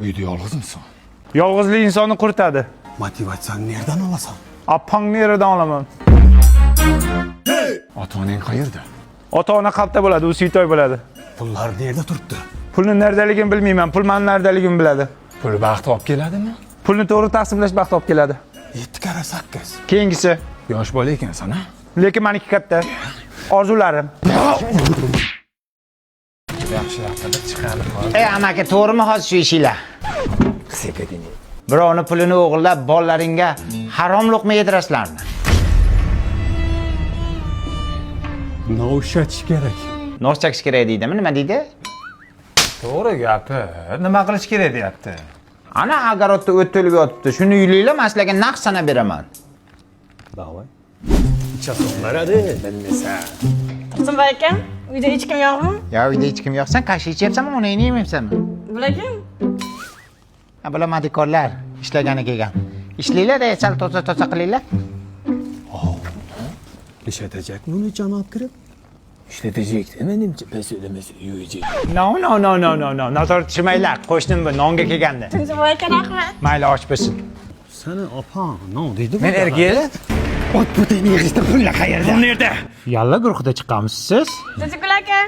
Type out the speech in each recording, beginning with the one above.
Uyda yolg'iz misin? Yolg'izlik insonni quritadi. Motivatsiyani nereden alasan? Appangni yeridan olaman. Ota-onang qayerda? Ota-ona qalbda bo'ladi, u suytoy bo'ladi. Pullar nerede turibdi? Pulni nerdaligini bilmayman, pul meni nerdaligini biladi. Pul baxt olib keladimi? Pulni to'g'ri taqsimlash baxt olib keladi. 7 kara 8. Keyingisi, Yosh bola ekansan, ha? lekin meniki katta. Orzularim. Yaxshiroqda chiqarib qol. Ey amaki, to'g'rimi hozir shu ishinglar? Sekadini. Birovni pulini o'g'irlab, bolalaringga harom luqma yedirasizlarmi? Novshatish kerak. Nos chakish kerak deydimi? Nima deydi? To'g'ri gapi. Nima qilish kerak deyapti? Ana agarodda o't to'lib yotibdi. Shuni yulinglar, men sizlarga naqd sanab beraman. Davay. Chasonlaradi, bilmaysan. Tursunboy aka, uyda hech kim yo'qmi? Ya uyda hech kim yo'qsan, qashsha ichyapsanmi, onangni yemayapsanmi? Bular kim? Ha, bular madikorlar, ishlagani kelgan. Ishlanglar, sal toza qilinglar. İşletecek mi onu canob kirib? İşletecek demenimcha, ben söylemesi yuyacak. No. Notortishmanglar, qo'shnim bu nonga kelganda. Tursunboy aka, rahmat. Mayli, och bo'lsin. Sana opan, ne deydi bu? Men erga Ot butini yig'ishda pullar qayerda? Bu yerda. Yalla guruhida chiqqanmisiz siz? Tursunboy aka,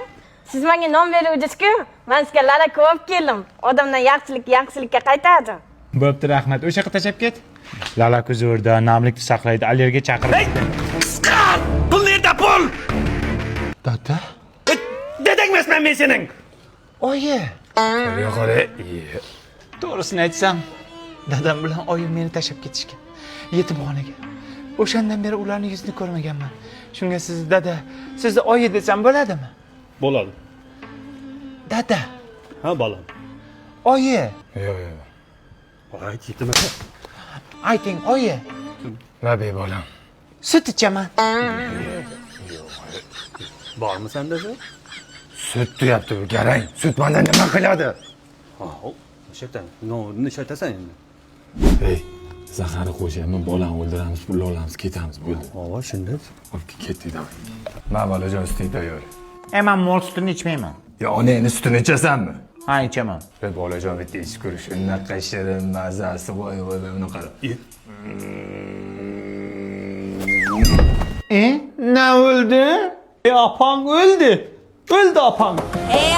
siz menga non beruvdingiz-ku, men sizga lala ko'p keldim. Odamdan yaxshilikka qaytadi. Bo'pti, rahmat. O'sha yoqqa tashab ket. Lala kuzurda, namlikni saqlaydi, allergiya chaqiradi. Pul nerede pul? Dada? Dedekmesmen ben senin. Oyi. Yo'q, To'g'risini aytsam, dadam bilan oyim meni tashlab ketishgan. Yetimxonaga. O'shandan beri ularning yuzini ko'rmaganman. Shunga siz dada, sizni oyi desam bo'ladimi? Bo'ladi. Dada, Ha balam. oyi. Yo'q. Ayt yetim. Ayting, oyi. Labi bolam. Sut ichaman. Bormi senda shu? Süt deyapti bu garang. Süt mendan nima qiladi? Ha, o'sha yerdan. Nonni ishlatasan endi. Hey, zaharni qo'shaman, bolani o'ldiramiz, pul olamiz, ketamiz, bo'ldi. Ha, shunday. Olib ketdik da. Men bolajon sutni tayyor. Men mol sutini ichmayman. Ya onangni sutini ichasanmi? Ha, ichaman. Ey bolajon, bitta ichib ko'rish. Unaqa shirin, mazasi, voy, buni qara. Ne oldu? Apang öldü. Öldü apang. Ey